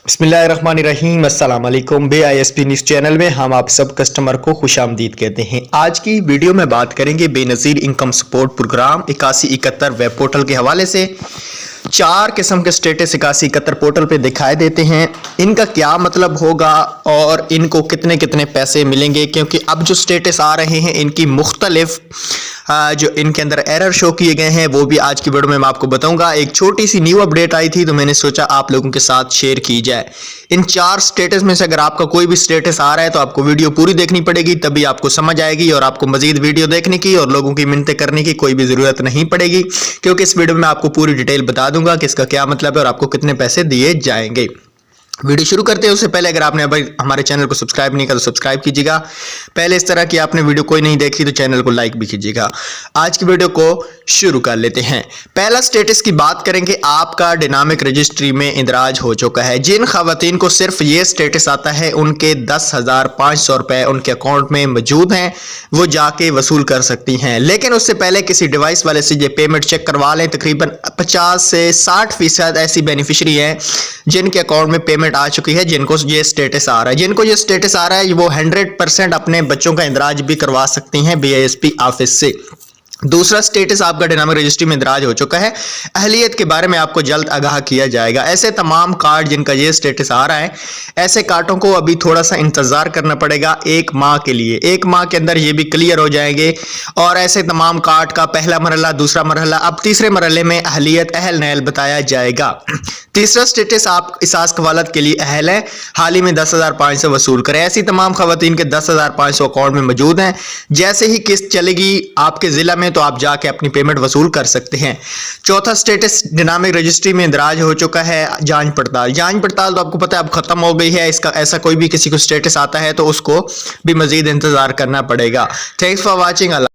बिस्मिल्लाहिर्रहमानिर्रहीम। अस्सलाम वालेकुम। BISP न्यूज़ चैनल में हम आप सब कस्टमर को खुश आमदीद कहते हैं। आज की वीडियो में बात करेंगे Benazir income support programme 8171 web portal के हवाले से। 4 किस्म के स्टेटस 8171 पोर्टल पे दिखाई देते हैं। इनका क्या मतलब होगा और इनको कितने कितने पैसे मिलेंगे, क्योंकि अब जो स्टेटस आ रहे हैं इनकी मुख्तलिफ जो इनके अंदर एरर शो किए गए हैं वो भी आज की वीडियो में मैं आपको बताऊंगा। एक छोटी सी न्यू अपडेट आई थी तो मैंने सोचा आप लोगों के साथ शेयर की जाए। इन 4 स्टेटस में से अगर आपका कोई भी स्टेटस आ रहा है तो आपको वीडियो पूरी देखनी पड़ेगी, तभी आपको समझ आएगी और आपको मजीद वीडियो देखने की और लोगों की मिन्नतें करने की कोई भी जरूरत नहीं पड़ेगी, क्योंकि इस वीडियो में आपको पूरी डिटेल बता दूंगा कि इसका क्या मतलब है और आपको कितने पैसे दिए जाएंगे। वीडियो शुरू करते हैं उससे पहले अगर आपने अभी हमारे चैनल को सब्सक्राइब नहीं किया तो सब्सक्राइब कीजिएगा। पहले इस तरह की आपने वीडियो कोई नहीं देखी तो चैनल को लाइक भी कीजिएगा। आज की वीडियो को शुरू कर लेते हैं। पहला स्टेटस की बात करेंगे, आपका डायनामिक रजिस्ट्री में इंदराज हो चुका है। जिन खवातीन को सिर्फ ये स्टेटस आता है उनके 10,500 रुपए उनके अकाउंट में मौजूद हैं, वो जाके वसूल कर सकती हैं। लेकिन उससे पहले किसी डिवाइस वाले से ये पेमेंट चेक करवा लें। तकरीबन 50 से 60% ऐसी बेनिफिशरी हैं जिनके अकाउंट में पेमेंट आ चुकी है, जिनको ये स्टेटस आ रहा है। जिनको ये स्टेटस आ रहा है वो 100% अपने बच्चों का इंदराज भी करवा सकती हैं BISP ऑफिस से। दूसरा स्टेटस आपका डायनामिक रजिस्ट्री में इंदराज हो चुका है। अहलियत के बारे में आपको जल्द आगाह किया जाएगा। ऐसे तमाम कार्ड जिनका ये स्टेटस आ रहा है, ऐसे कार्डों को अभी थोड़ा सा इंतजार करना पड़ेगा 1 माह के लिए। 1 माह के अंदर ये भी क्लियर हो जाएंगे और ऐसे तमाम कार्ड का पहला मरहला, दूसरा मरहला, अब तीसरे मरहले में अहलियत अहल नहल बताया जाएगा। तीसरा स्टेटस आप इसास कवालत के लिए अहल है, हाल ही में 10,500 वसूल करें। ऐसी तमाम खवातीन के 10,500 अकाउंट में मौजूद हैं। जैसे ही किस्त चलेगी आपके जिला में तो आप जाके अपनी पेमेंट वसूल कर सकते हैं। चौथा स्टेटस डायनामिक रजिस्ट्री में इंदराज हो चुका है जांच पड़ताल। जांच पड़ताल तो आपको पता है अब खत्म हो गई है। इसका ऐसा कोई भी किसी को स्टेटस आता है तो उसको भी मजीद इंतजार करना पड़ेगा। Thanks for watching.